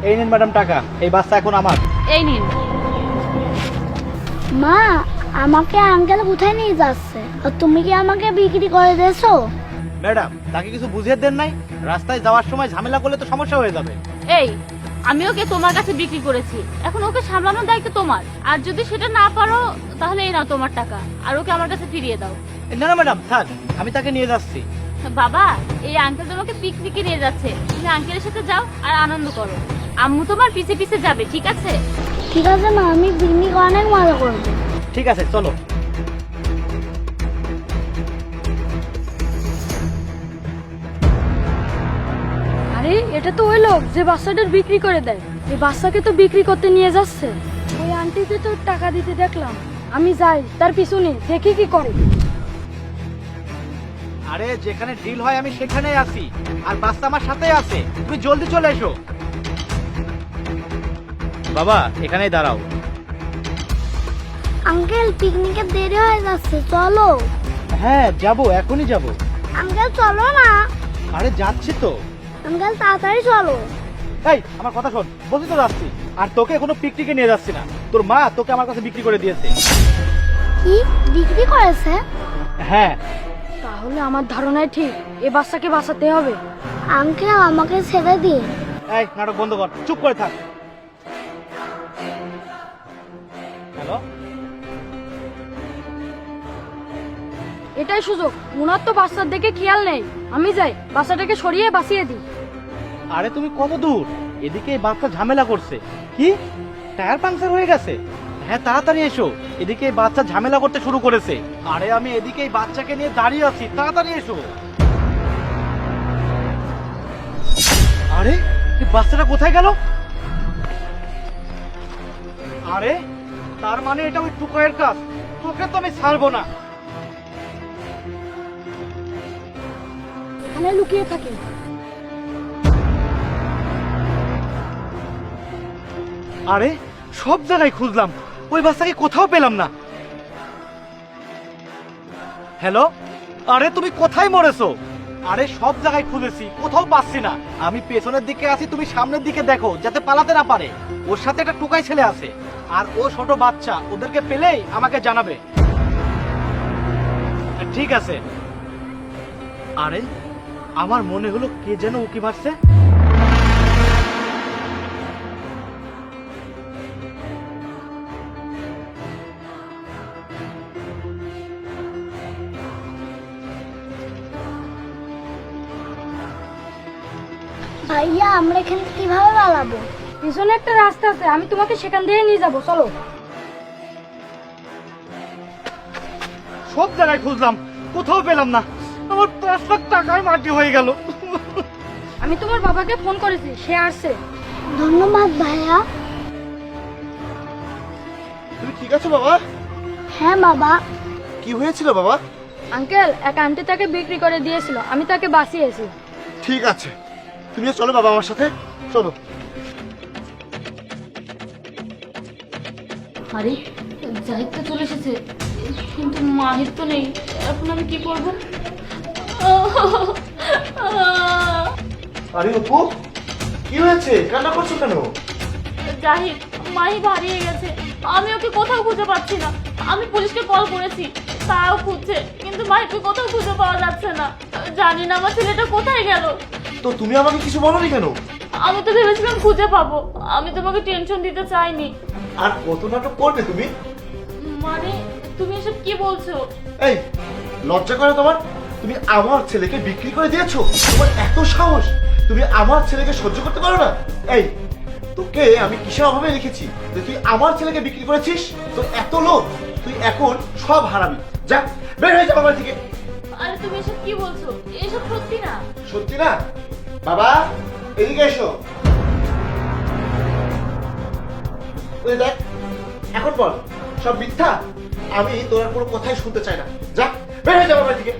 এই নিন ম্যাডাম টাকা, এই বাচ্চা এখন আমার। এই নিন। মা, আমাকে আঙ্কেল কোথায় নিয়ে যাচ্ছে? আর তুমি কি আমাকে বিক্রি করে দিয়েছো? ম্যাডাম, তাকে কিছু বুঝিয়ে দেন নাই? রাস্তায় যাওয়ার সময় ঝামেলা করলে তো সমস্যা হয়ে যাবে। এই, আমি ওকে তোমার কাছে বিক্রি করেছি, এখন ওকে সামলানোর দায়িত্ব তোমার। আর যদি সেটা না পারো তাহলে এই নাও তোমার টাকা, আর ওকে আমার কাছে ফিরিয়ে দাও। না না ম্যাডাম, থাক, আমি তাকে নিয়ে যাচ্ছি। বাবা, এই আঙ্কেল তোমাকে পিকনিকে নিয়ে যাচ্ছে, তুমি আঙ্কেলের সাথে যাও আর আনন্দ করো। আম্মু তোমার পিছে পিছে যাবে, ঠিক আছে? ঠিক আছে মা, আমি পিকনিক অনেক মজা করবো। ঠিক আছে, চলো। আরে এটা তো ওই লোক যে বাচ্চাটার বিক্রি করে দেয়। এই বাচ্চাকে তো বিক্রি করতে নিয়ে যাচ্ছে। ওই আন্টিকে তো টাকা দিতে দেখলাম। আমি যাই তার পিছনে, দেখি কি করে। আরে যেখানে ডিল হয় আমি সেখানেই আছি, আর বাচ্চা আমার সাথে আছে। তুমি জলদি চলে এসো। বাবা, এখানেই দাঁড়াও। আঙ্কেল, পিকনিকে দেরি হয়ে যাচ্ছে, চলো। হ্যাঁ যাবো, এখনই যাবো। আঙ্কেল চলো না। আরে যাচ্ছি তো। আঙ্কেল তাড়াতাড়ি চলো। এই, আমার কথা শোন, বলছি তো যাচ্ছি। আর তোকে এখনো পিকনিকে নিয়ে যাচ্ছি না, তোর মা তোকে আমার কাছে বিক্রি করে দিয়েছে। কি বিক্রি করেছে? হ্যাঁ। তাহলে আমার ধারণাই ঠিক, এই বাচ্চাকে বাঁচাতে হবে। আঙ্কেল আমাকে ছেড়ে দিন। এই নাটক বন্ধ কর, চুপ করে থাক। হ্যালো, এটাই সুযোগ। ওনার তো বাচ্চার দিকে খেয়াল নেই। আমি যাই, বাচ্চাটাকে সরিয়ে বাঁচিয়ে দিই। আরে তুমি কত দূর? এদিকে এই বাচ্চা ঝামেলা করছে। কি, টায়ার পাংচার হয়ে গেছে? হ্যাঁ তাড়াতাড়ি এসো, এদিকে এই বাচ্চা ঝামেলা করতে শুরু করেছে। আরে আমি এদিকে এই বাচ্চাকে নিয়ে দাঁড়িয়ে আছি, তাড়াতাড়ি এসো। আরে এই বাচ্চাটা কোথায় গেল? আরে তার মানে এটা ওই টুকয়ের কাজ। তোকে তো আমি ছাড়বো না। এখানে লুকিয়ে থাকি। আরে সব জায়গায় খুঁজলাম, ওই বাচ্চাকে কোথাও পেলাম না। হ্যালো, আরে তুমি কোথায় মরেছো? আরে সব জায়গায় খুঁজেছি, কোথাও পাচ্ছি না। আমি পেছনের দিকে আছি, তুমি সামনের দিকে দেখো যাতে পালাতে না পারে। ওর সাথে একটা টুকাই ছেলে আছে, আর ও ছোট বাচ্চা। ওদেরকে পেলেই আমাকে জানাবে। ঠিক আছে। আরে আমার মনে হলো কে যেন উকি মারছে। ভাইয়া, আমরা এখানে কিভাবে পালাবো? পিছনে একটা রাস্তা আছে, আমি তোমাকে সেখান দিয়ে নিয়ে যাবো, চলো। সব জায়গায় খুঁজলাম, কোথাও পেলাম না। আমার 5 লাখ টাকার মাটি হয়ে গেল। আমি তোমার বাবাকে ফোন করেছি, সে আসছে। ধন্যবাদ ভাইয়া। তুমি ঠিক আছো বাবা? হ্যাঁ বাবা। কি হয়েছিল বাবা? আঙ্কেল, এক আন্টি তাকে বিক্রি করে দিয়েছিল, আমি তাকে বাঁচিয়েছি। ঠিক আছে, তুমি চলো বাবা আমার সাথে, চলো। আরে জাহিদ তো চলে এসেছে, কিন্তু মাহির তো নেই। এখন আমি কি করবো? আরে অপু, কি হয়েছে? কান্না করছো কেন? জাহিদ, মাহি হারিয়ে গেছে। আমি ওকে কোথাও খুঁজে পাচ্ছি না। আমি পুলিশকে কল করেছি, তাও খুঁজছে, কিন্তু মাহিকে কোথাও খুঁজে পাওয়া যাচ্ছে না। জানি না আমার ছেলেটা কোথায় গেল। তো তুমি আমাকে কিছু বলোনি কেন? আমি তো ভেবেছিলাম খুঁজে পাবো, আমি তোমাকে টেনশন দিতে চাইনি। আর কত নাটক করবে তুমি? মানে তুমি এসব কি বলছো? এই, লজ্জা করে তোমার? তুমি আমার ছেলেকে বিক্রি করে দিয়েছো? তোমার এত সাহস? তুমি আমার ছেলেকে সহ্য করতে পারো না? এই, তোকে আমি কিসের অভাবে রেখেছি যে তুই আমার ছেলেকে বিক্রি করেছিস? তোর এত লোভ, তুই এখন সব হারাবি। যা, বের হয়ে যা বাবার থেকে। আরে তুমি এসব কি বলছো? এসব সত্যি না। সত্যি না? বাবা, এদিকে এসো। ওই দেখ, এখন বল সব মিথ্যা? আমি তোর আর কোনো কথাই শুনতে চাই না। যা, বের হয়ে যা বাবার থেকে।